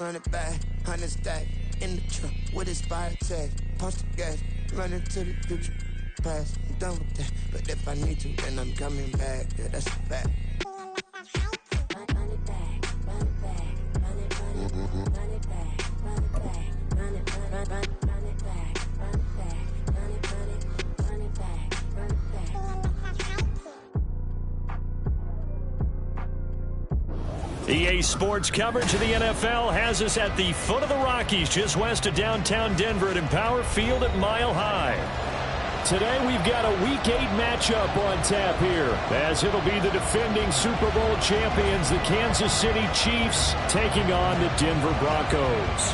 Run it back, 100 stack, in the truck with expired tag. Punch the gas, run into the future. Past, I'm done with that. But if I need to, then I'm coming back. Yeah, that's a fact. Run it back, run it back, run it, run it, run it back, run it back, run it, run it, run it back, run it back, run it, run it, run it back, run it back. EA Sports coverage of the NFL has us at the foot of the Rockies, just west of downtown Denver at Empower Field at Mile High. Today we've got a Week 8 matchup on tap here, as it'll be the defending Super Bowl champions, the Kansas City Chiefs, taking on the Denver Broncos.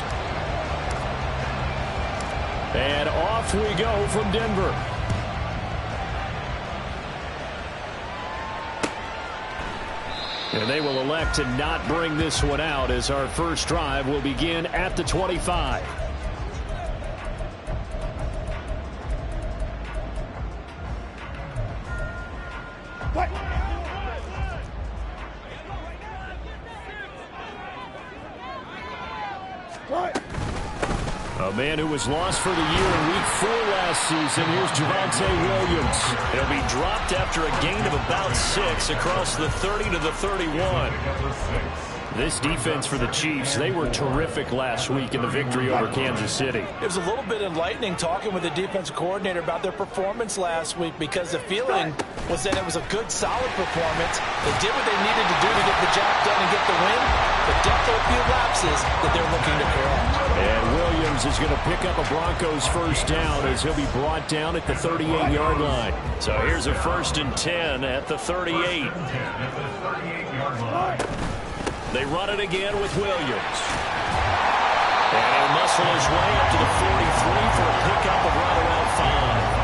And off we go from Denver. And they will elect to not bring this one out, as our first drive will begin at the 25. A man who was lost for the year in Week 4 last season. Here's Javonte Williams. He'll be dropped after a gain of about 6 across the 30 to the 31. This defense for the Chiefs, they were terrific last week in the victory over Kansas City. It was a little bit enlightening talking with the defensive coordinator about their performance last week, because the feeling was that it was a good, solid performance. They did what they needed to do to get the job done and get the win, but definitely a few lapses that they're looking to correct. And Williams is going to pick up a Broncos first down, as he'll be brought down at the 38-yard line. So here's a 1st and 10 at the 38. They run it again with Williams. And he'll muscle his way up to the 43 for a pickup of right around 5.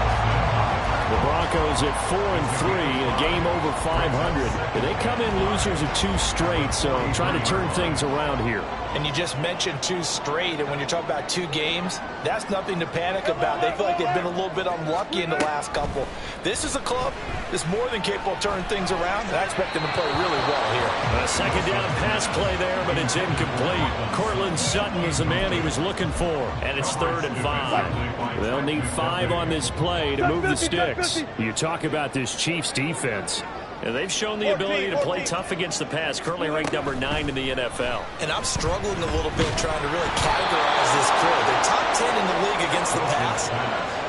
The Broncos at 4-3, a game over 500. They come in losers of 2 straight, so trying to turn things around here. And you just mentioned 2 straight, and when you're talking about 2 games, that's nothing to panic about. They feel like they've been a little bit unlucky in the last couple. This is a club that's more than capable of turning things around, and I expect them to play really well here. A second down pass play there, but it's incomplete. Cortland Sutton was the man he was looking for, and it's 3rd and 5. They'll need 5 on this play to move the sticks. You talk about this Chiefs defense. And they've shown the ability to play tough against the pass, currently ranked number 9 in the NFL. And I'm struggling a little bit trying to really categorize this crew. They're top 10 in the league against the pass,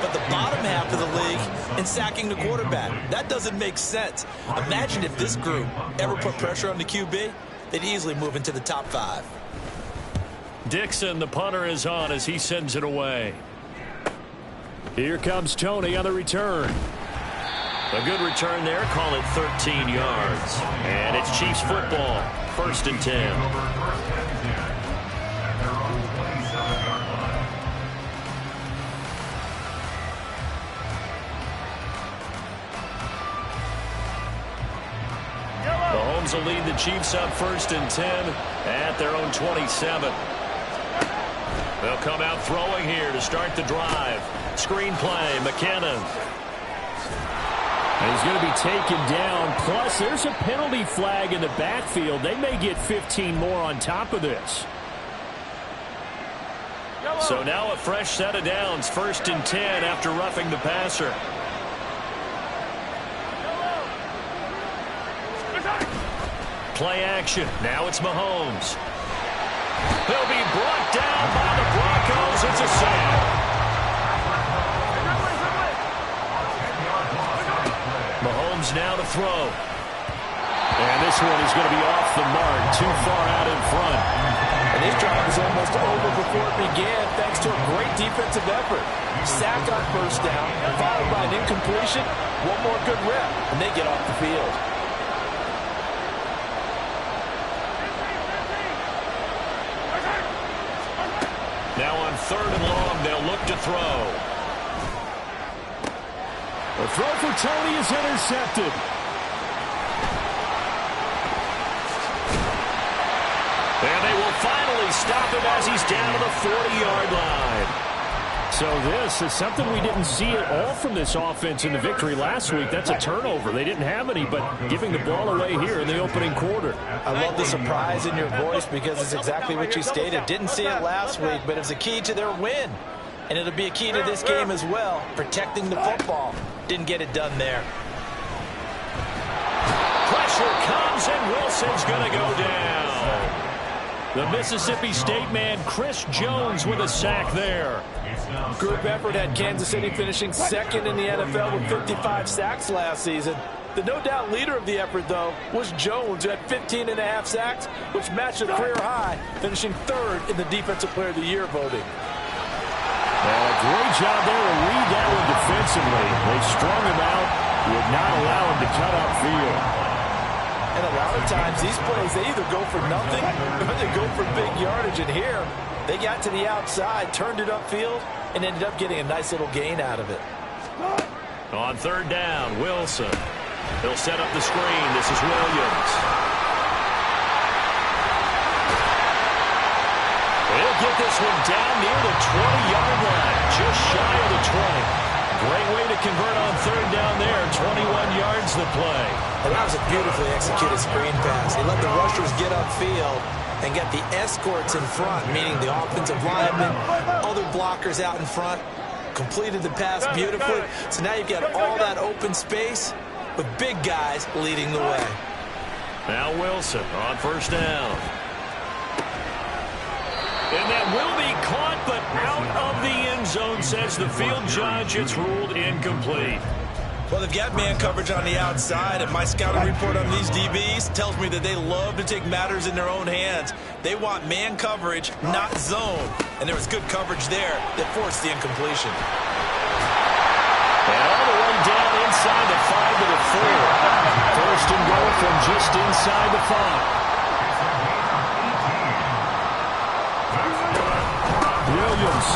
but the bottom half of the league in sacking the quarterback. That doesn't make sense. Imagine if this group ever put pressure on the QB, they'd easily move into the top 5. Dixon, the punter, is on as he sends it away. Here comes Tony on the return. A good return there, call it 13 yards. And it's Chiefs football, 1st and 10. Mahomes will lead the Chiefs up 1st and 10 at their own 27. They'll come out throwing here to start the drive. Screen play, McKinnon. And he's going to be taken down. Plus, there's a penalty flag in the backfield. They may get 15 more on top of this. So now a fresh set of downs. 1st and 10 after roughing the passer. Play action. Now it's Mahomes. He'll be brought down by the Broncos. It's a sack. Mahomes now to throw. And this one is going to be off the mark, too far out in front. And this drive is almost over before it began, thanks to a great defensive effort. Sack on 1st down, followed by an incompletion. One more good rep, and they get off the field. Now on 3rd and long, they'll look to throw. The throw for Tony is intercepted. And they will finally stop him as he's down to the 40-yard line. So this is something we didn't see at all from this offense in the victory last week. That's a turnover. They didn't have any, but giving the ball away here in the opening quarter. I love the surprise in your voice because it's exactly what you stated. Didn't see it last week, but it was a key to their win. And it'll be a key to this game as well, protecting the football. Didn't get it done there. Pressure comes, and Wilson's going to go down. The Mississippi State man, Chris Jones, with a sack there. Group effort had Kansas City finishing second in the NFL with 55 sacks last season. The no doubt leader of the effort, though, was Jones, who had 15.5 sacks, which matched a career high, finishing third in the Defensive Player of the Year voting. Well, a great job there to read that one defensively. They strung him out, would not allow him to cut upfield. And a lot of times, these plays, they either go for nothing or they go for big yardage. And here, they got to the outside, turned it upfield, and ended up getting a nice little gain out of it. On third down, Wilson. He'll set up the screen. This is Williams. He'll get this one down near the 20-yard line, just shy of the 20. Great way to convert on third down there. 21 yards the play. And that was a beautifully executed screen pass. He let the rushers get upfield and get the escorts in front, meaning the offensive linemen, other blockers out in front, completed the pass beautifully. So now you've got all that open space with big guys leading the way. Now Wilson on first down. And that will be caught, but out of the end zone, says the field judge. It's ruled incomplete. Well, they've got man coverage on the outside, and my scouting report on these DBs tells me that they love to take matters in their own hands. They want man coverage, not zone. And there was good coverage there that forced the incompletion. And all the way down inside the 5 to the 4. First and goal from just inside the 5. Williams,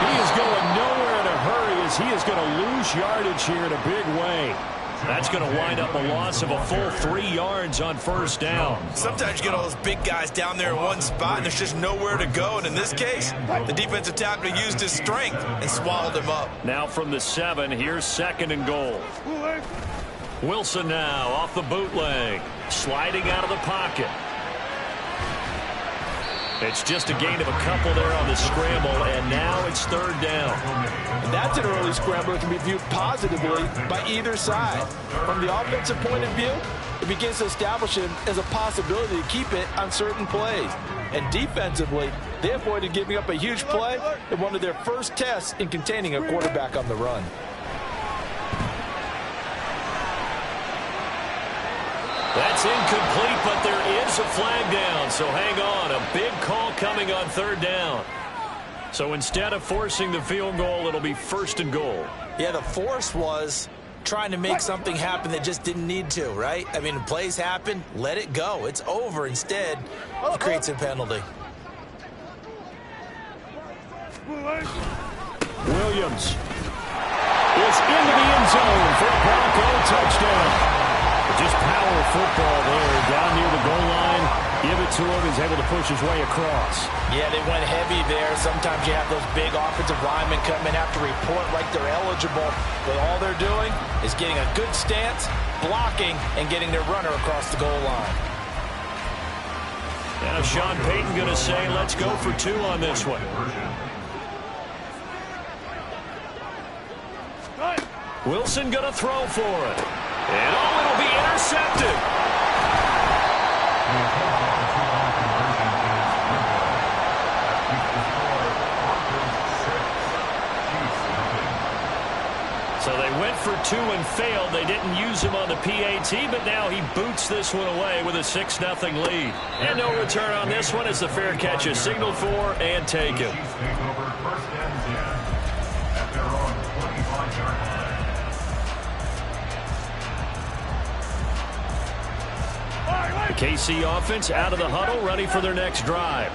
he is going nowhere in a hurry as he is going to lose yardage here in a big way. That's going to wind up a loss of a full 3 yards on first down. Sometimes you get all those big guys down there in one spot, and there's just nowhere to go. And in this case, the defensive tackle used his strength and swallowed him up. Now from the 7, here's second and goal. Wilson now off the bootleg, sliding out of the pocket. It's just a gain of a couple there on the scramble, and now it's third down. And that's an early scramble that can be viewed positively by either side. From the offensive point of view, it begins to establish him as a possibility to keep it on certain plays. And defensively, they avoided giving up a huge play in one of their first tests in containing a quarterback on the run. That's incomplete, but there is a flag down, so hang on. A big call coming on third down. So instead of forcing the field goal, it'll be first and goal. Yeah, the force was trying to make something happen that just didn't need to, right? I mean, plays happen, let it go. It's over. Instead, it creates a penalty. Williams is into the end zone for a Bronco touchdown. Just power football there, down near the goal line. Give it to him. He's able to push his way across. Yeah, they went heavy there. Sometimes you have those big offensive linemen come in, have to report like they're eligible. But all they're doing is getting a good stance, blocking, and getting their runner across the goal line. Now Sean Payton going to say, let's go for 2 on this one. Wilson going to throw for it. And it'll be intercepted. So they went for 2 and failed. They didn't use him on the PAT, but now he boots this one away with a 6-0 lead. And no return on this one as the fair catch is signaled for and taken. The KC offense out of the huddle, ready for their next drive.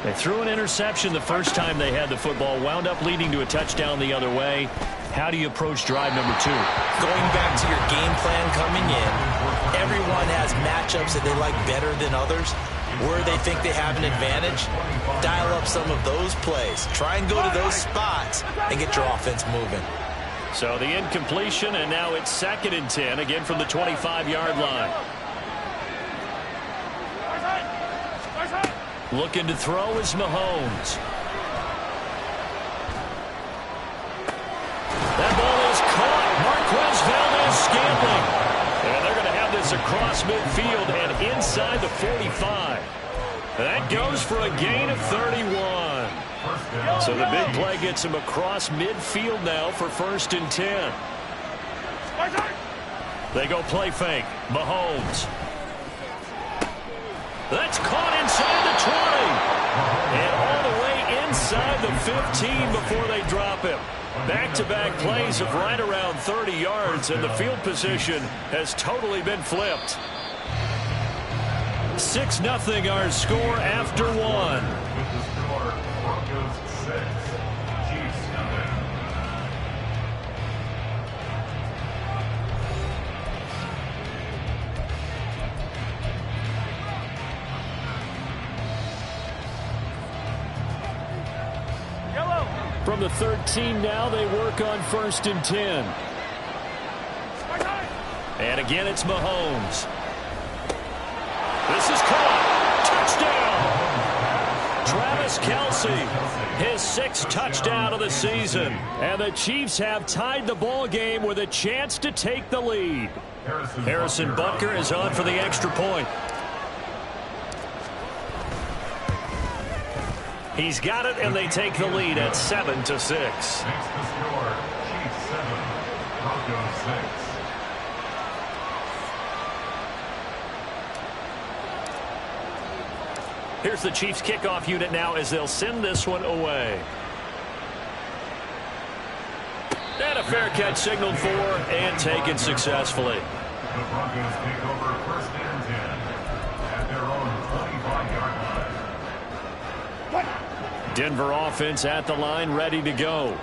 They threw an interception the first time they had the football, wound up leading to a touchdown the other way. How do you approach drive number 2? Going back to your game plan coming in, everyone has matchups that they like better than others. where they think they have an advantage, dial up some of those plays. Try and go to those spots and get your offense moving. So the incompletion, and now it's 2nd and 10, again from the 25-yard line. Looking to throw is Mahomes. That ball is caught. Marquez Valdez-Scantling. And they're going to have this across midfield and inside the 45. That goes for a gain of 31. So the big play gets him across midfield now for 1st and 10. They go play fake. Mahomes. That's caught inside the 20. And all the way inside the 15 before they drop him. Back-to-back plays of right around 30 yards, and the field position has totally been flipped. 6-0 our score after one. From the 13 now, they work on 1st and 10. And again, it's Mahomes. This is caught. Touchdown. Travis Kelce, his 6th touchdown of the season. And the Chiefs have tied the ball game with a chance to take the lead. Harrison Butker is on for the extra point. He's got it, and they take the lead at 7-6. Makes the score, Chiefs 7, Broncos 6. Here's the Chiefs kickoff unit now as they'll send this one away. And a fair catch signaled for and taken successfully. The Broncos take over 1st and 10 at their own 25-yard line. Denver offense at the line, ready to go.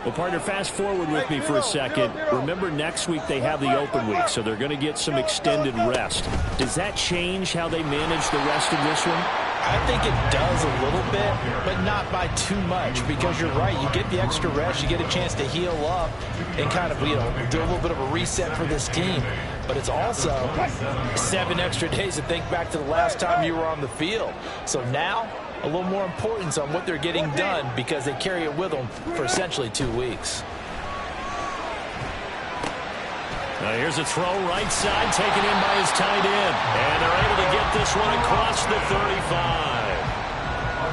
Well, partner, fast forward with me for a second. Remember, next week they have the open week, so they're going to get some extended rest. Does that change how they manage the rest of this one? I think it does a little bit, but not by too much, because you're right. You get the extra rest, you get a chance to heal up and kind of, do a little bit of a reset for this team. But it's also 7 extra days to think back to the last time you were on the field. So now, a little more importance on what they're getting done because they carry it with them for essentially 2 weeks. Now here's a throw right side taken in by his tight end. And they're able to get this one across the 35.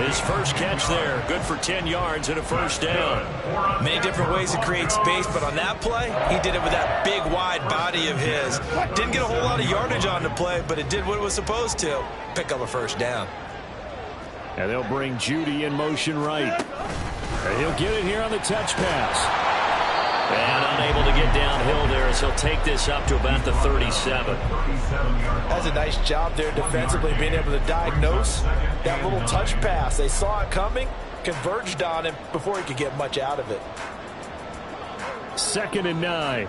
His first catch there, good for 10 yards and a 1st down. Many different ways to create space, but on that play, he did it with that big, wide body of his. Didn't get a whole lot of yardage on the play, but it did what it was supposed to, pick up a 1st down. And they'll bring Judy in motion right. And he'll get it here on the touch pass. And unable to get downhill there as he'll take this up to about the 37. That's a nice job there defensively, being able to diagnose that little touch pass. They saw it coming, converged on him before he could get much out of it. 2nd and 9.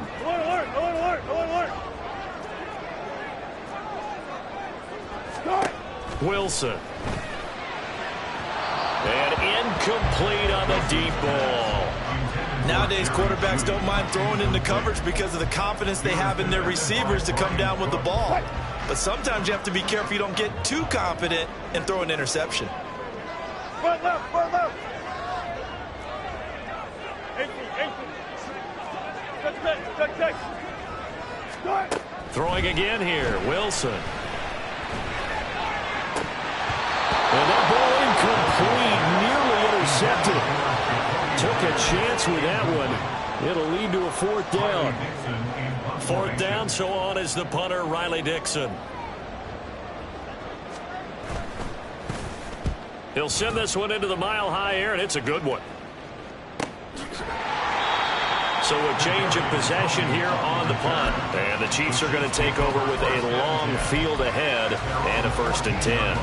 Wilson. And incomplete on the deep ball. Nowadays, quarterbacks don't mind throwing into coverage because of the confidence they have in their receivers to come down with the ball. But sometimes you have to be careful you don't get too confident and throw an interception. Front left, front left. 18. Throwing again here, Wilson. And that ball incomplete, nearly intercepted. Took a chance with that one. It'll lead to a 4th down. 4th down, so on is the punter, Riley Dixon. He'll send this one into the mile-high air, and it's a good one. So a change of possession here on the punt. And the Chiefs are going to take over with a long field ahead and a 1st and 10.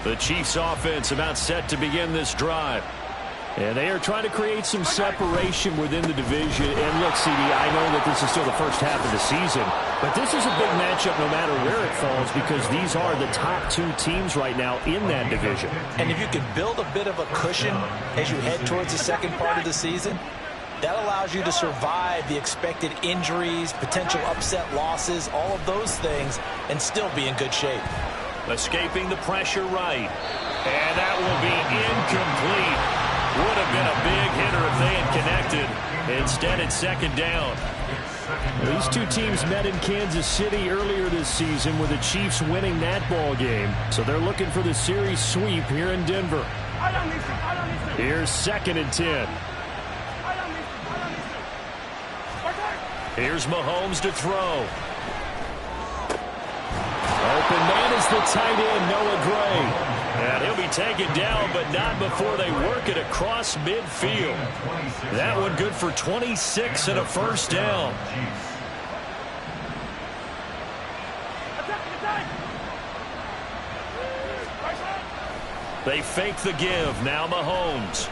The Chiefs offense about set to begin this drive. And they are trying to create some separation within the division. And look, CD, I know that this is still the first half of the season, but this is a big matchup no matter where it falls because these are the top two teams right now in that division. And if you can build a bit of a cushion as you head towards the second part of the season, that allows you to survive the expected injuries, potential upset losses, all of those things, and still be in good shape. Escaping the pressure right. And that will be incomplete. Would have been a big hitter if they had connected. Instead, it's second down. These two teams met in Kansas City earlier this season with the Chiefs winning that ball game. So they're looking for the series sweep here in Denver. Here's 2nd and 10. Here's Mahomes to throw. Open man is the tight end, Noah Gray. And he'll be taken down, but not before they work it across midfield. That one good for 26 and a first down. They fake the give. Now Mahomes.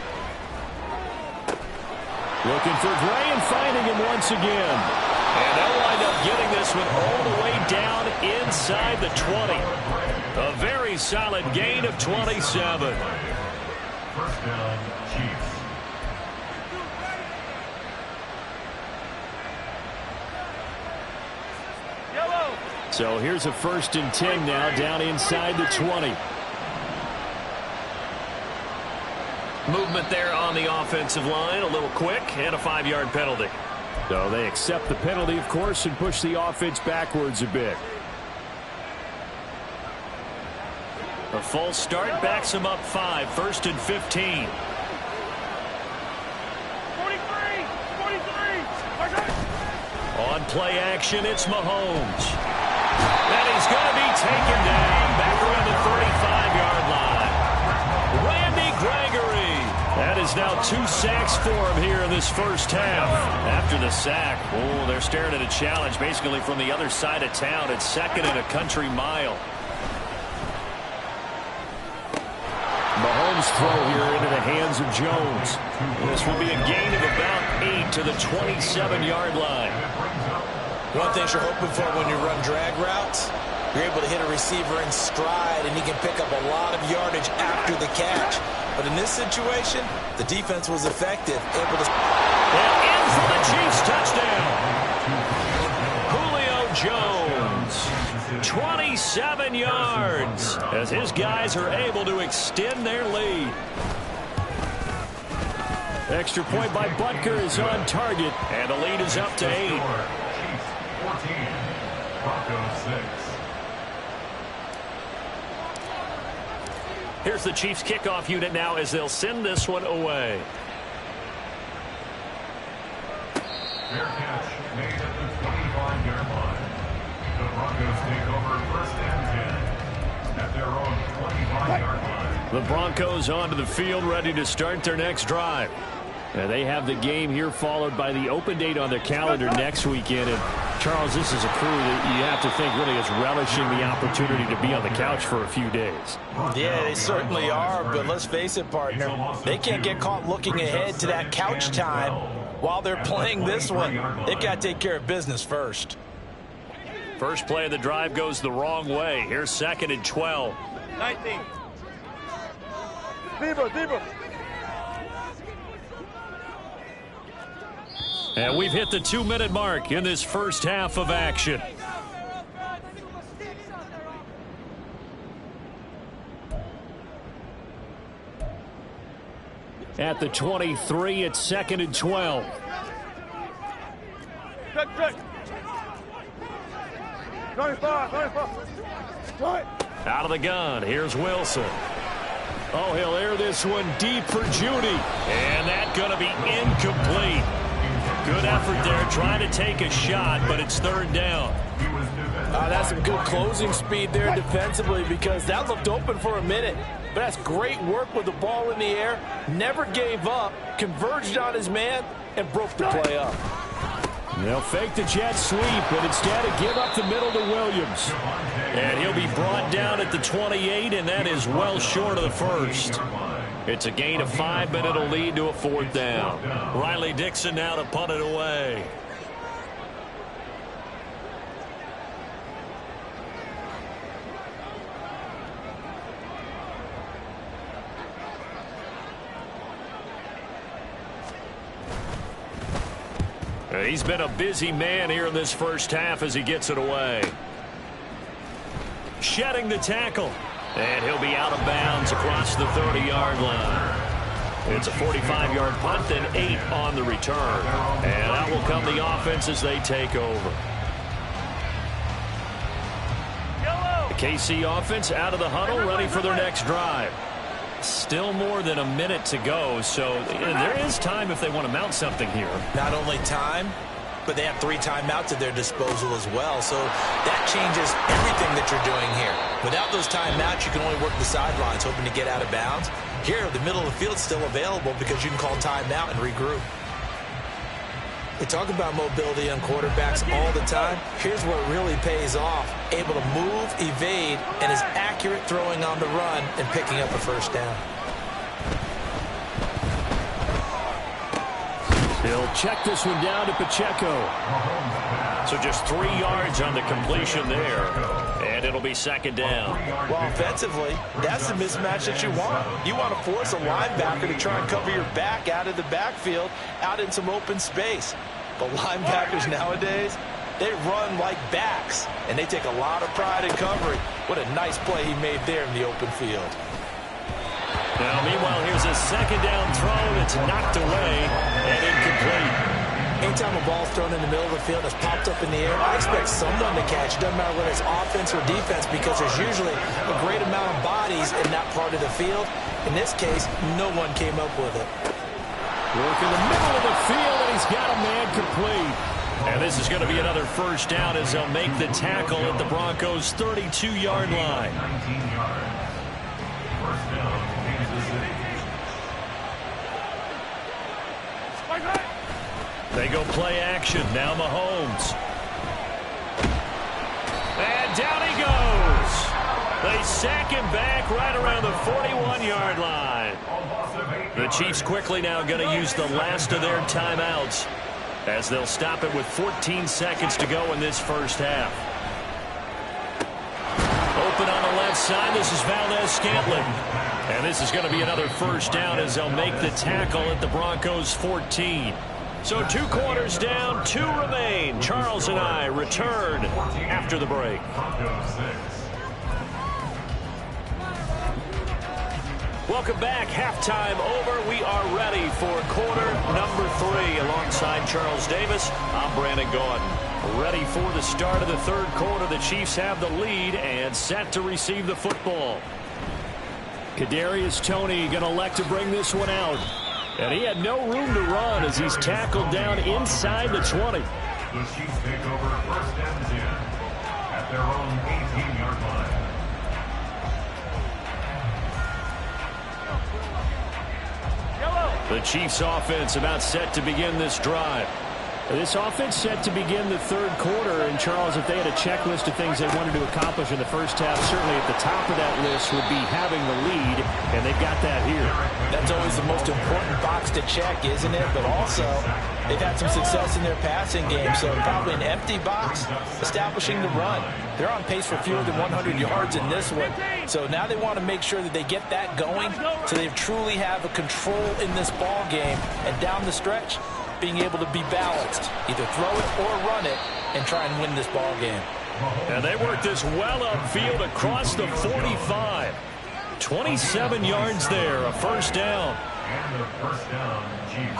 Looking for Gray and finding him once again. And they'll wind up getting this one all the way down inside the 20. A very solid gain of 27. First down, Chiefs. Yellow. So here's a 1st and 10 now down inside the 20. Movement there on the offensive line, a little quick, and a 5-yard penalty. So they accept the penalty, of course, and push the offense backwards a bit. A false start backs him up 5, 1st and 15. 43. 43. On play action, it's Mahomes. And he's going to be taken down back around the 35-yard line. Randy Gregory. That is now 2 sacks for him here in this first half. After the sack, oh, they're staring at a challenge basically from the other side of town. It's 2nd and a country mile. Mahomes throw here into the hands of Jones. This will be a gain of about 8 to the 27-yard line. One thing you're hoping for when you run drag routes, you're able to hit a receiver in stride, and he can pick up a lot of yardage after the catch. But in this situation, the defense was effective, able to... And in for the Chiefs touchdown. Julio Jones. 27 yards as his guys are able to extend their lead. Extra point by Butker is on target, and the lead is up to 8. Chiefs 14, Broncos 6. Here's the Chiefs kickoff unit now as they'll send this one away. Fair catch made at the 25-yard line. The Broncos take over 1st and 10 at their own 25-yard line. The Broncos onto the field ready to start their next drive. And they have the game here followed by the open date on their calendar next weekend. And Charles, this is a crew that you have to think really is relishing the opportunity to be on the couch for a few days. Yeah, they certainly are, but let's face it, partner. They can't get caught looking ahead to that couch time while they're playing this one. They've got to take care of business first. First play of the drive goes the wrong way. Here's 2nd and 12. 19. Deeper. And we've hit the 2-minute mark in this first half of action. At the 23, it's 2nd and 12. Check. 95. Right. Out of the gun, here's Wilson. Oh, he'll air this one deep for Judy. And that's going to be incomplete. Good effort there, trying to take a shot, but it's 3rd down. That's some good closing speed there defensively because that looked open for a minute. But that's great work with the ball in the air. Never gave up, converged on his man, and broke the play up. They'll fake the jet sweep, but instead give up the middle to Williams. And he'll be brought down at the 28, and that is well short of the first. It's a gain of 5, but it'll lead to a 4th down. Riley Dixon now to punt it away. He's been a busy man here in this first half as he gets it away. Shedding the tackle. And he'll be out of bounds across the 30-yard line. It's a 45-yard punt, then 8 on the return. And out will come the offense as they take over. The KC offense out of the huddle, ready for their next drive. Still more than a minute to go, so there is time if they want to mount something here. Not only time, but they have 3 timeouts at their disposal as well, so that changes everything that you're doing here. Without those timeouts, you can only work the sidelines, hoping to get out of bounds. Here, the middle of the field is still available because you can call timeout and regroup. They talk about mobility on quarterbacks all the time. Here's where it really pays off. Able to move, evade, and is accurate throwing on the run and picking up a first down. He'll check this one down to Pacheco. So just 3 yards on the completion there. And it'll be 2nd down. Well, offensively, that's the mismatch that you want. You want to force a linebacker to try and cover your back out of the backfield, out in some open space. But linebackers nowadays, they run like backs, and they take a lot of pride in covering. What a nice play he made there in the open field. Now, meanwhile, here's a 2nd down throw that's knocked away and incomplete. Anytime a ball's thrown in the middle of the field that's popped up in the air, I expect someone to catch. It doesn't matter whether it's offense or defense, because there's usually a great amount of bodies in that part of the field. In this case, no one came up with it. Work in the middle of the field, and he's got a man complete. And this is going to be another first down as they'll make the tackle at the Broncos' 32-yard line. 19 yards. First down, Kansas City. They go play action. Now Mahomes. And down he goes. They sack him back right around the 41-yard line. The Chiefs quickly now going to use the last of their timeouts as they'll stop it with 14 seconds to go in this first half. Open on the left side. This is Valdez-Scantling. And this is going to be another first down as they'll make the tackle at the Broncos' 14. So 2 quarters down, 2 remain. Charles and I return after the break. Welcome back. Halftime over. We are ready for quarter number 3. Alongside Charles Davis, I'm Brandon Gaudin. Ready for the start of the 3rd quarter. The Chiefs have the lead and set to receive the football. Kadarius Toney going to elect to bring this one out. And he had no room to run as he's tackled down inside the 20. The Chiefs take over 1st and 10 at their own 18-yard line. The Chiefs offense about set to begin this drive. This offense set to begin the 3rd quarter. And Charles, if they had a checklist of things they wanted to accomplish in the first half, certainly at the top of that list would be having the lead, and they've got that here. That's always the most important box to check, isn't it? But also, they've had some success in their passing game, so probably an empty box, establishing the run. They're on pace for fewer than 100 yards in this one. So now they want to make sure that they get that going so they truly have a control in this ball game. And down the stretch, being able to be balanced, either throw it or run it, and try and win this ball game. And they work this well upfield across the 45. 27 yards there, a first down. And the first down, Chiefs.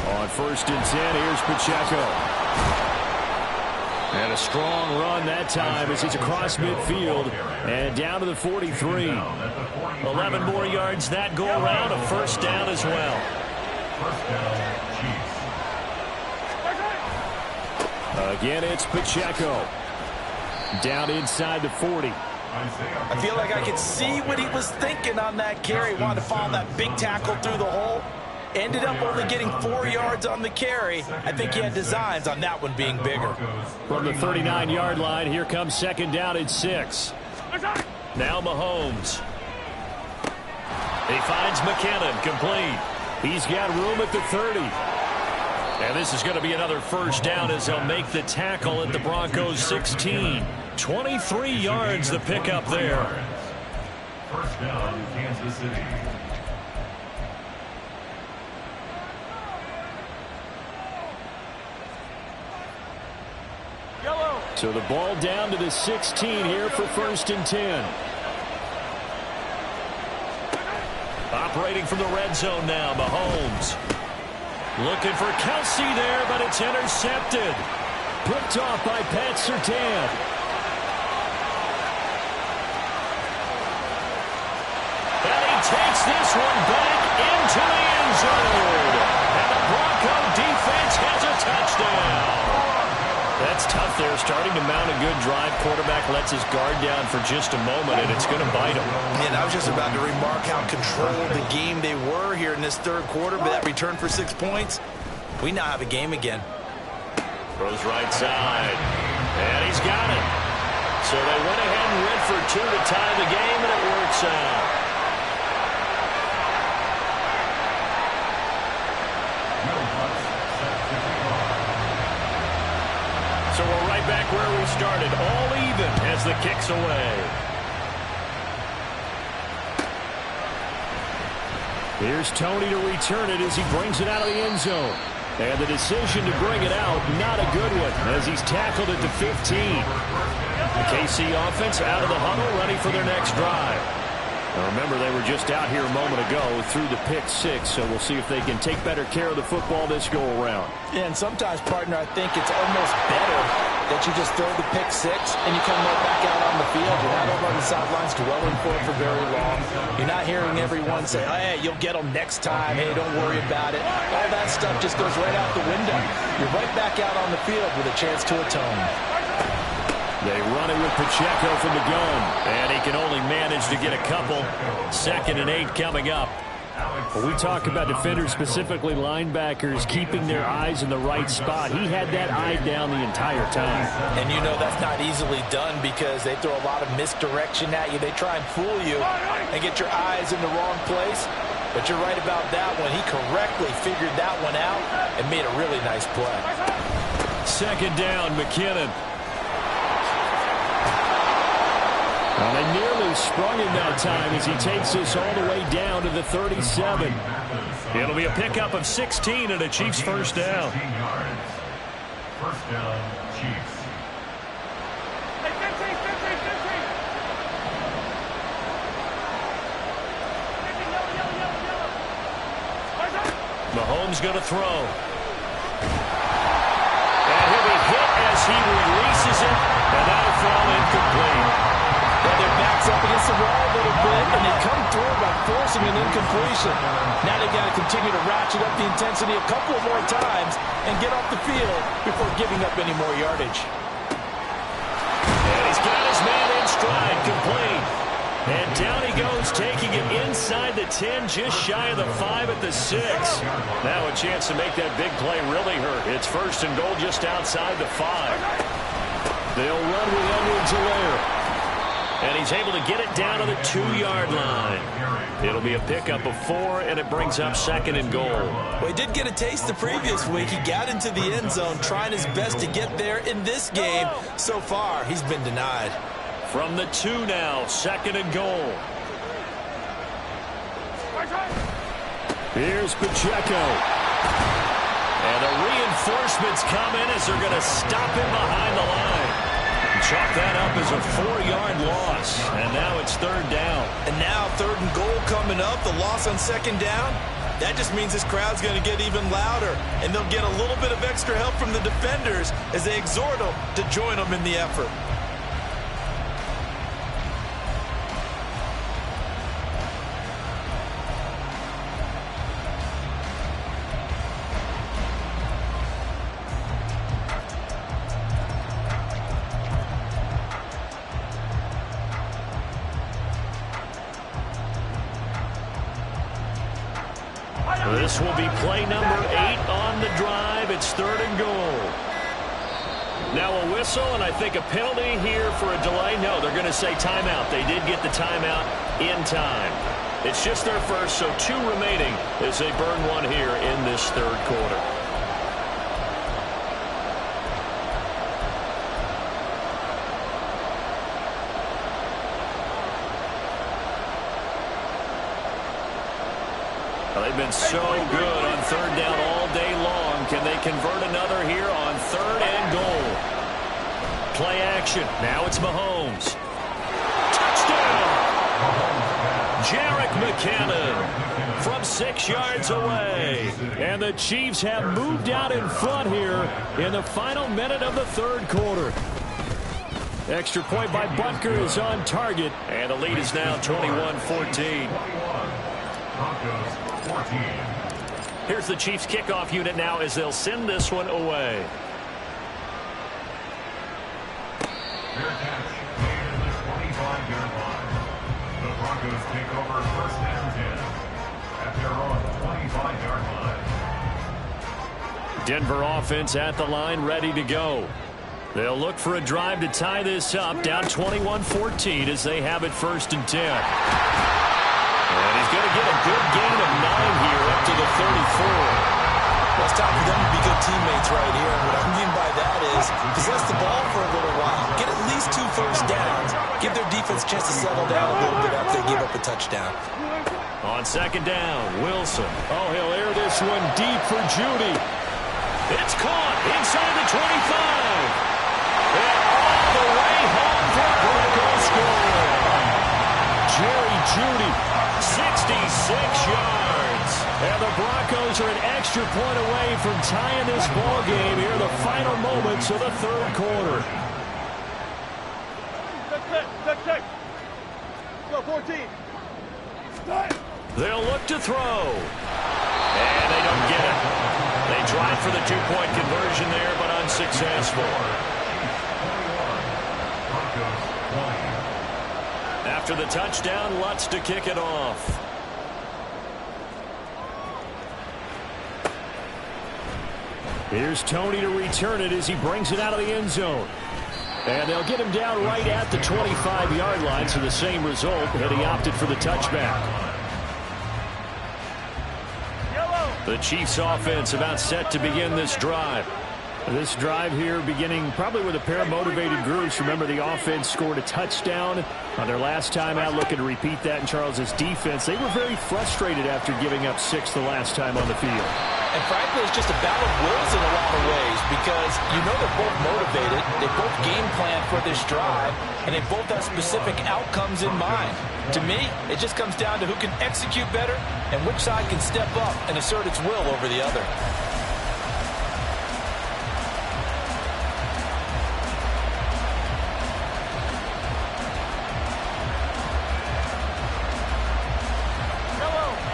On 1st and 10, here's Pacheco. And a strong run that time as he's across midfield and down to the 43. 11 more yards that go around, a first down as well. First down, Chiefs. Again, it's Pacheco. Down inside the 40. I feel like I could see what he was thinking on that carry. Wanted to follow that big tackle through the hole. Ended up only getting 4 yards on the carry. I think he had designs on that one being bigger. From the 39-yard line, here comes second down and 6. Now Mahomes. He finds McKinnon, complete. He's got room at the 30. And this is going to be another first down as they'll make the tackle at the Broncos 16. 23 yards the pickup there. First down, Kansas City. So the ball down to the 16 here for first and 10. Operating from the red zone now, Mahomes. Looking for Kelsey there, but it's intercepted. Picked off by Pat Surtain. And he takes this one back into the end zone. And the Bronco defense has a touchdown. That's tough there, starting to mount a good drive. Quarterback lets his guard down for just a moment, and it's going to bite him. And I was just about to remark how controlled the game they were here in this third quarter, but that return for 6 points, we now have a game again. Throws right side, and he's got it. So they went ahead and went for 2 to tie the game, and it works out. So we're right back where we started, all even as the kick's away. Here's Tony to return it as he brings it out of the end zone. And the decision to bring it out, not a good one, as he's tackled at the 15. The KC offense out of the huddle, ready for their next drive. Now remember, they were just out here a moment ago through the pick 6, so we'll see if they can take better care of the football this go-around. Yeah, and sometimes, partner, I think it's almost better that you just throw the pick 6 and you come right back out on the field. You're not over on the sidelines dwelling for it for very long. You're not hearing everyone say, oh, hey, you'll get them next time. Hey, don't worry about it. All that stuff just goes right out the window. You're right back out on the field with a chance to atone. They run it with Pacheco from the gun, and he can only manage to get a couple. 2nd and 8 coming up. When we talk about defenders, specifically linebackers, keeping their eyes in the right spot, he had that eye down the entire time. And you know that's not easily done because they throw a lot of misdirection at you. They try and fool you and get your eyes in the wrong place. But you're right about that one. He correctly figured that one out and made a really nice play. 2nd down, McKinnon. Well, they nearly sprung him that time as he takes this all the way down to the 37. It'll be a pickup of 16 and a Chiefs first down. First down, Chiefs. Mahomes going to throw. And he'll be hit as he releases it, and that'll fall incomplete. Well, their back's up against the wall a little bit, and they come through by forcing an incompletion. Now they've got to continue to ratchet up the intensity a couple of more times and get off the field before giving up any more yardage. And he's got his man in stride, complete. And down he goes, taking it inside the 10, just shy of the 5 at the 6. Now a chance to make that big play really hurt. It's 1st and goal just outside the 5. They'll run with Edwards-Helaire. And he's able to get it down to the 2-yard line. It'll be a pickup of 4, and it brings up 2nd and goal. Well, he did get a taste the previous week. He got into the end zone, trying his best to get there in this game. So far, he's been denied. From the 2 now, 2nd and goal. Here's Pacheco. And the reinforcements come in as they're going to stop him behind the line. Chalk that up as a 4-yard loss, and now it's 3rd down. And now 3rd and goal coming up, the loss on 2nd down. That just means this crowd's going to get even louder, and they'll get a little bit of extra help from the defenders as they exhort them to join them in the effort. This will be play number 8 on the drive. It's 3rd and goal. Now a whistle, and I think a penalty here for a delay. No, they're going to say timeout. They did get the timeout in time. It's just their first, so 2 remaining as they burn 1 here in this 3rd quarter. They've been so good on 3rd down all day long. Can they convert another here on 3rd and goal? Play action. Now it's Mahomes. Touchdown! Jerick McKinnon from 6 yards away. And the Chiefs have moved out in front here in the final minute of the 3rd quarter. Extra point by Butker is on target. And the lead is now 21-14. Here's the Chiefs kickoff unit now as they'll send this one away. Fair catch made in the 25-yard line. The Broncos take over 1st and 10 at their own 25-yard line. Denver offense at the line, ready to go. They'll look for a drive to tie this up, down 21-14 as they have it 1st and 10. And he's going to get a good gain of 9 here up to the 34. Well, it's time for them to be good teammates right here. And what I mean by that is possess the ball for a little while. Get at least 2 first downs. Give their defense a chance to settle down a little bit after they give up a touchdown. On 2nd down, Wilson. Oh, he'll air this one deep for Judy. It's caught inside the 25. And all the way home for a Broncos score. Jerry Judy, 66 yards. And the Broncos are an extra point away from tying this ball game here in the final moments of the 3rd quarter. Check. Go, 14. They'll look to throw. And they don't get it. They tried for the 2-point conversion there, but unsuccessful. After the touchdown, Lutz to kick it off. Here's Tony to return it as he brings it out of the end zone. And they'll get him down right at the 25-yard line, so the same result, and he opted for the touchback. The Chiefs offense about set to begin this drive. This drive here beginning probably with a pair of motivated groups. Remember, the offense scored a touchdown on their last time out, looking to repeat that in Charles's defense. They were very frustrated after giving up 6 the last time on the field. And frankly, it's just a battle of wills in a lot of ways because you know they're both motivated, they both game plan for this drive, and they both have specific outcomes in mind. To me, it just comes down to who can execute better and which side can step up and assert its will over the other.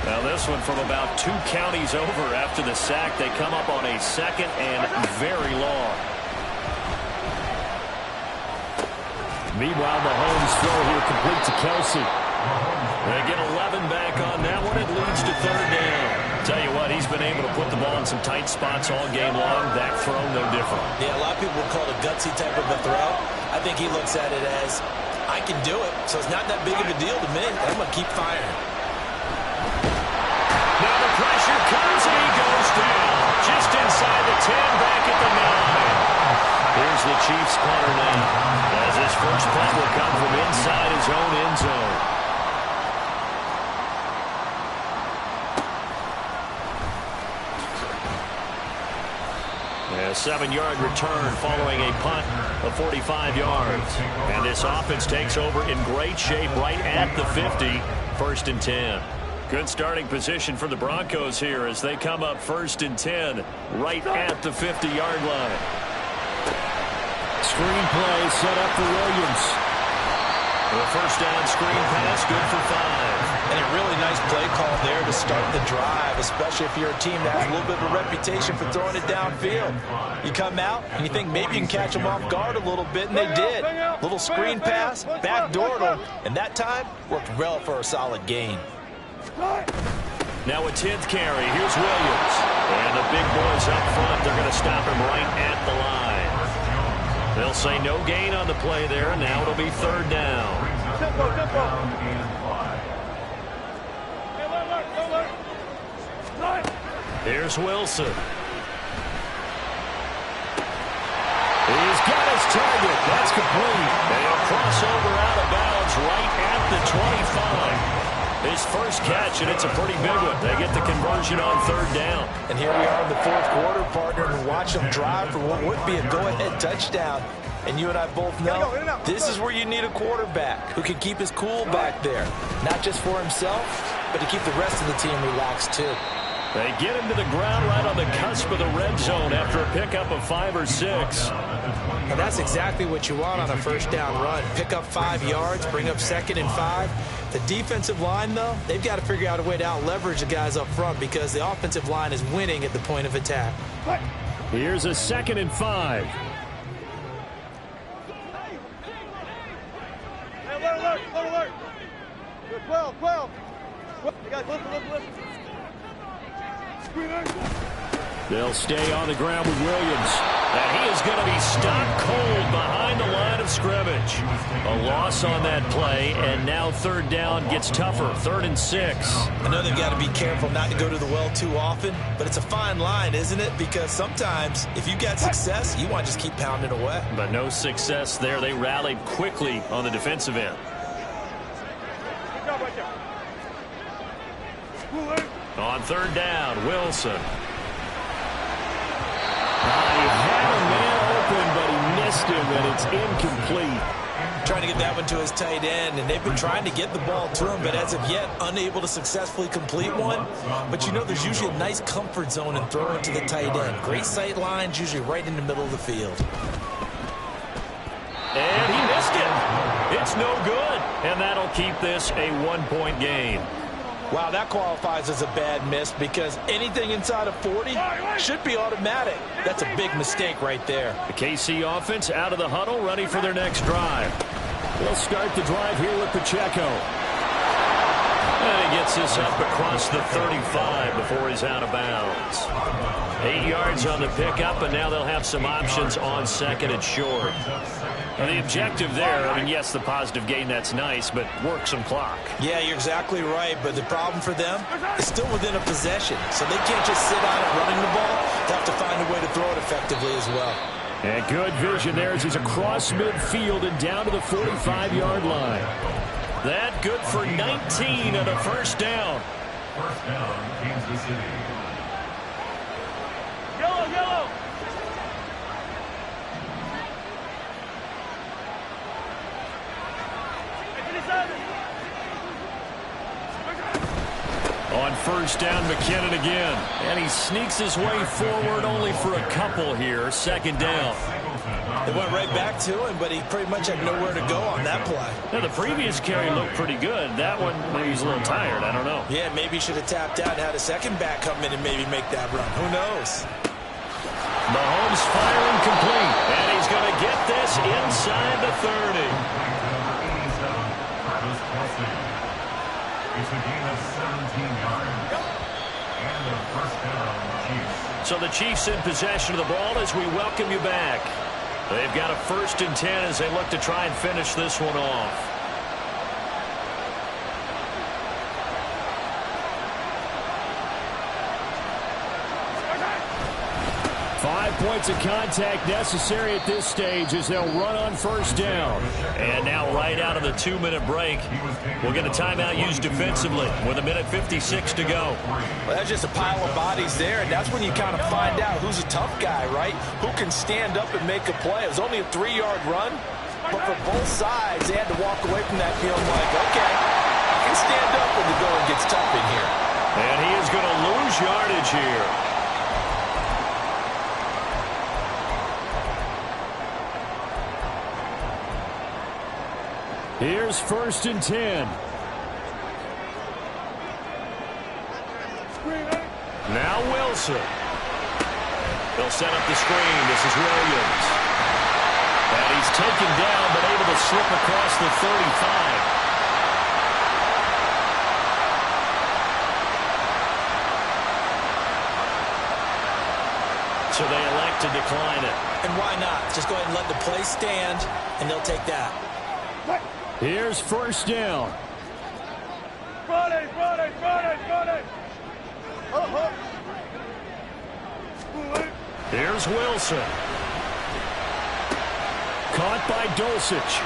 Now this one from about 2 counties over after the sack. They come up on a 2nd and very long. Meanwhile, Mahomes' throw here complete to Kelsey. They get 11 back on that one. It leads to 3rd down. Tell you what, he's been able to put the ball in some tight spots all game long. That throw, no different. Yeah, a lot of people would call it a gutsy type of a throw. I think he looks at it as, I can do it, so it's not that big of a deal to me. I'm going to keep firing. Now the pressure comes and he goes down. Just inside the 10, back at the 9. Here's the Chiefs punter now, as his first punt will come from inside his own end zone. A 7-yard return following a punt of 45 yards. And this offense takes over in great shape right at the 50, 1st and 10. Good starting position for the Broncos here as they come up 1st and 10 right at the 50-yard line. Screen play set up for Williams. The first down screen pass, good for 5. And a really nice play call there to start the drive, especially if you're a team that has a little bit of a reputation for throwing it downfield. You come out and you think maybe you can catch them off guard a little bit, and they did. Little screen pass, backdoored them, and that time worked well for a solid gain. Now a 10th carry. Here's Williams. And the big boys up front, they're going to stop him right at the line. They'll say no gain on the play there, and now it'll be 3rd down. Tempo. Here's Wilson. He's got his target. That's complete. And he'll cross over out of bounds right at the 25. His first catch, and it's a pretty big one. They get the conversion on 3rd down. And here we are in the 4th quarter, partner, and watch them drive for what would be a go-ahead touchdown. And you and I both know this is where you need a quarterback who can keep his cool back there. Not just for himself, but to keep the rest of the team relaxed, too. They get him to the ground right on the cusp of the red zone after a pickup of 5 or 6. And that's exactly what you want on a 1st down run. Pick up 5 yards, bring up 2nd and 5. The defensive line, though, they've got to figure out a way to out-leverage the guys up front because the offensive line is winning at the point of attack. Here's a 2nd and 5. Hey, alert. Good, 12. You guys, listen. They'll stay on the ground with Williams. And he is going to be stopped cold behind the line of scrimmage. A loss on that play, and now 3rd down gets tougher. 3rd and 6. I know they've got to be careful not to go to the well too often, but it's a fine line, isn't it? Because sometimes if you got success, you want to just keep pounding away. But no success there. They rallied quickly on the defensive end. Good job right there. On 3rd down, Wilson. He had a man open, but he missed him, and it's incomplete. Trying to get that one to his tight end, and they've been trying to get the ball to him, but as of yet, unable to successfully complete one. But you know there's usually a nice comfort zone in throwing to the tight end. Great sight lines, usually right in the middle of the field. And he missed it. It's no good, and that'll keep this a 1-point game. Wow, that qualifies as a bad miss because anything inside of 40 should be automatic. That's a big mistake right there. The KC offense out of the huddle, ready for their next drive. They'll start the drive here with Pacheco. And he gets this up across the 35 before he's out of bounds. 8 yards on the pickup, and now they'll have some options on 2nd and short. And the objective there, I mean, yes, the positive gain, that's nice, but work some clock. Yeah, you're exactly right, but the problem for them is still within a possession, so they can't just sit on it running the ball. They have to find a way to throw it effectively as well. And good vision there as he's across midfield and down to the 45-yard line. That good for 19 and a 1st down. 1st down, Kansas City. Yellow. On 1st down, McKinnon again. And he sneaks his way forward only for a couple here. 2nd down. They went right back to him, but he pretty much had nowhere to go on that play. Now, the previous carry looked pretty good. That one, maybe he's a little tired. I don't know. Yeah, maybe he should have tapped out and had a second back come in and maybe make that run. Who knows? Mahomes firing complete. And he's going to get this inside the 30. It's a gain of 17 yards. And a 1st down, Chiefs. So the Chiefs in possession of the ball as we welcome you back. They've got a 1st and 10 as they look to try and finish this one off. 5 points of contact necessary at this stage as they'll run on 1st down. And now right out of the 2-minute break, we'll get a timeout used defensively with 1:56 to go. Well, that's just a pile of bodies there, and that's when you kind of find out who's a tough guy, right? Who can stand up and make a play. It was only a 3-yard run, but for both sides, they had to walk away from that feeling like, okay, I can stand up when the going gets tough in here. And he is going to lose yardage here. Here's 1st and 10. Now Wilson. They'll set up the screen. This is Williams. And he's taken down but able to slip across the 35. so they elect to decline it. And why not? Just go ahead and let the play stand, and they'll take that. Here's first down. Friday. Here's Wilson. Caught by Dulcich.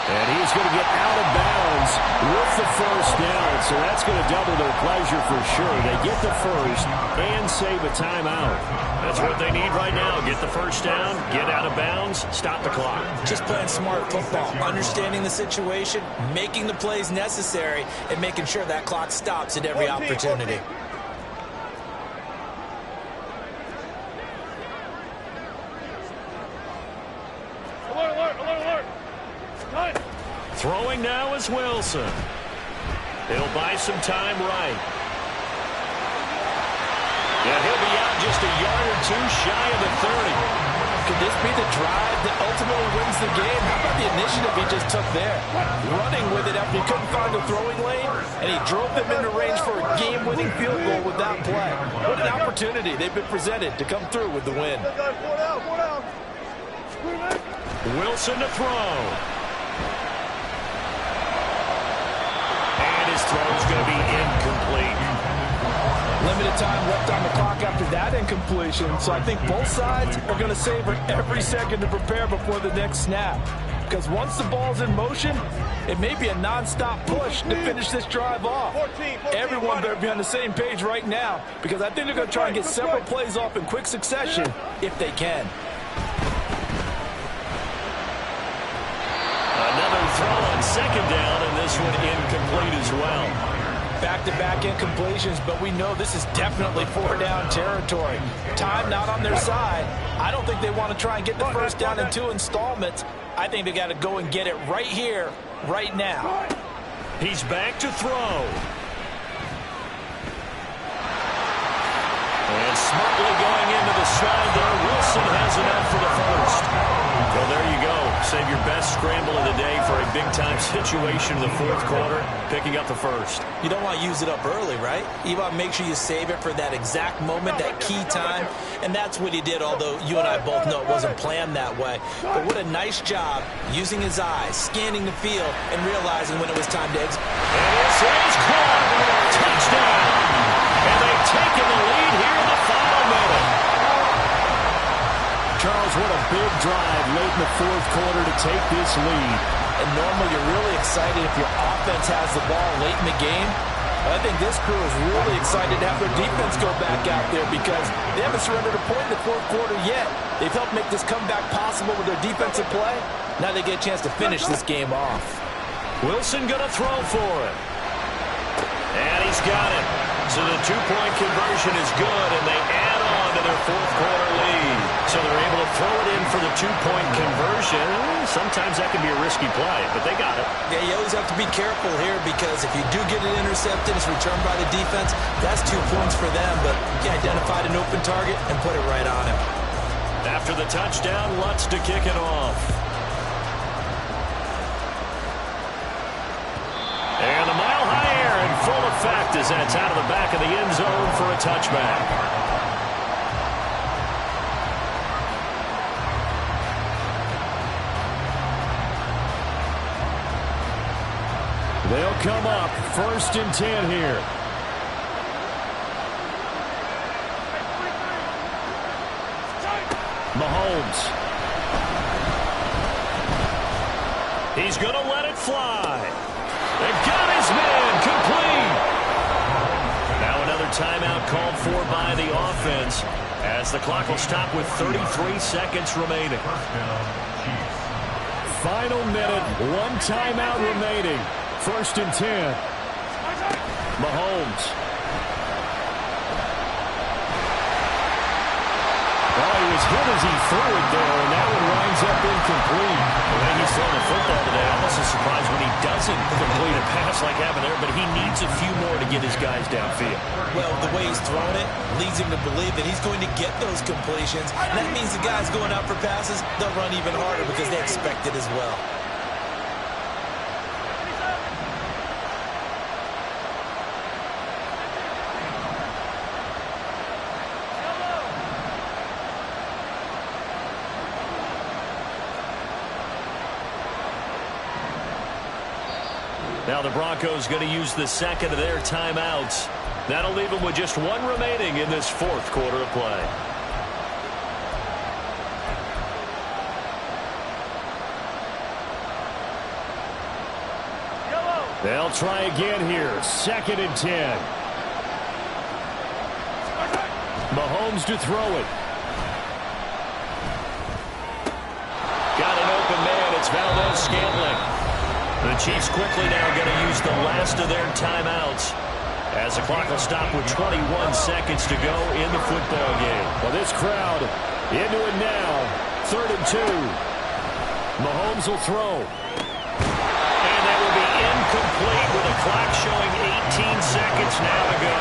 And he's going to get out of bounds with the first down. So that's going to double their pleasure for sure. They get the first and save a timeout. That's what they need right now. Get the first down, get out of bounds, stop the clock. Just playing smart football, understanding the situation, making the plays necessary, and making sure that clock stops at every opportunity. Alert. Time. Throwing now is Wilson. He'll buy some time right. Yeah, he'll be out just a yard or two shy of the 30. Could this be the drive that ultimately wins the game? How about the initiative he just took there? Running with it after he couldn't find a throwing lane, and he drove them into range for a game-winning field goal with that play. What an opportunity they've been presented to come through with the win. Four down. Wilson to throw. And his throw's going to be incomplete. Limited time left on the clock after that incompletion, so I think both sides are going to savor every second to prepare before the next snap. Because once the ball's in motion, it may be a non-stop push to finish this drive off. 14, Everyone better be on the same page right now, because I think they're going to try and get several plays off in quick succession if they can. Another throw on second down, and this one incomplete as well. Back-to-back incompletions, but we know this is definitely four-down territory. Time not on their side. I don't think they want to try and get the first down in 2 installments. I think they got to go and get it right here, right now. He's back to throw. And smartly going into the slide there, Wilson has enough for the first. Well, there you go. Save your best scramble of the day for a big-time situation in the fourth quarter, picking up the first. You don't want to use it up early, right? You want to make sure you save it for that exact moment, that key time, and that's what he did, although you and I both know it wasn't planned that way. But what a nice job using his eyes, scanning the field, and realizing when it was time to exit. And this is caught. Touchdown. And they've taken the lead here in the final minute. Charles, what a big drive late in the fourth quarter to take this lead. And normally you're really excited if your offense has the ball late in the game. But I think this crew is really excited to have their defense go back out there because they haven't surrendered a point in the fourth quarter yet. They've helped make this comeback possible with their defensive play. Now they get a chance to finish this game off. Wilson going to throw for it. And he's got it. So the two-point conversion is good, and they add on to their fourth quarter lead. So they're able to throw it in for the two-point conversion. Sometimes that can be a risky play, but they got it. Yeah, you always have to be careful here because if you do get it intercepted, it's returned by the defense. That's 2 points for them, but you identified an open target and put it right on him. After the touchdown, Lutz to kick it off. And the mile-high air in full effect as that's out of the back of the end zone for a touchback. They'll come up 1st and 10 here. Mahomes. He's going to let it fly. They've got his man complete. Now another timeout called for by the offense as the clock will stop with 33 seconds remaining. Final minute, 1 timeout remaining. 1st and 10. Mahomes. Well, he was hit as he threw it there, and that one winds up incomplete. The way he's throwing the football today, I'm also surprised when he doesn't complete a pass like having there, but he needs a few more to get his guys downfield. Well, the way he's thrown it leads him to believe that he's going to get those completions. And that means the guys going out for passes, they'll run even harder because they expect it as well. Now the Broncos going to use the second of their timeouts. That'll leave them with just one remaining in this fourth quarter of play. They'll try again here. 2nd and 10. Mahomes to throw it. Got an open man. It's Valdez-Scantling. The Chiefs quickly now going to use the last of their timeouts, as the clock will stop with 21 seconds to go in the football game. Well, this crowd into it now. 3rd and 2. Mahomes will throw. And that will be incomplete with the clock showing 18 seconds now to go.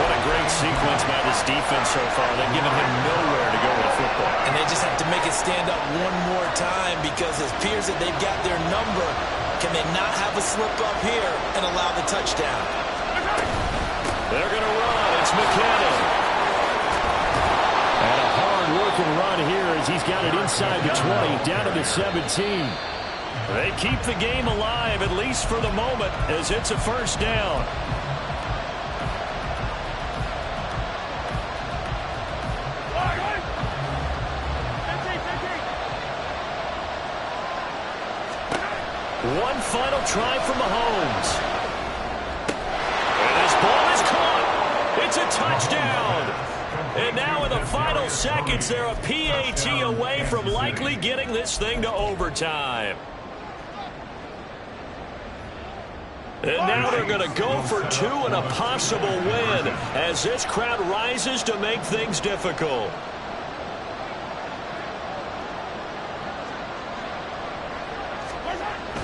What a great sequence by this defense so far. They've given him nowhere to go with the football. And they just have to make it stand up one more time, because it appears that they've got their number. Can they not have a slip up here and allow the touchdown? They're going to run. It's McKinnon. And a hard-working run here as he's got it inside the 20, down to the 17. They keep the game alive, at least for the moment, as it's a first down. One final try for Mahomes. And his ball is caught. It's a touchdown. And now in the final seconds, they're a PAT away from likely getting this thing to overtime. And now they're going to go for 2 and a possible win as this crowd rises to make things difficult.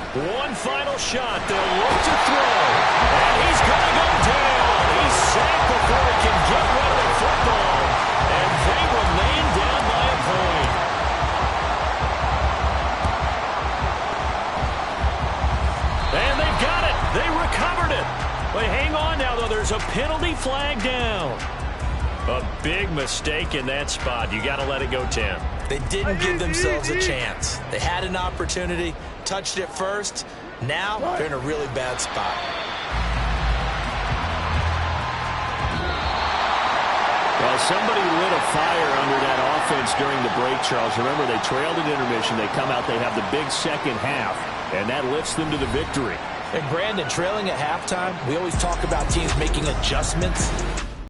One final shot. They'll look to throw. And he's going to go down. He's sacked before he can get rid of the football. And they remain down by a point. And they've got it. They recovered it. But hang on now, though. There's a penalty flag down. A big mistake in that spot. You got to let it go, Tim. They didn't give themselves a chance. They had an opportunity, touched it first. Now they're in a really bad spot. Well, somebody lit a fire under that offense during the break, Charles. Remember, they trailed at intermission. They come out, they have the big second half, and that lifts them to the victory. And Brandon, trailing at halftime, we always talk about teams making adjustments.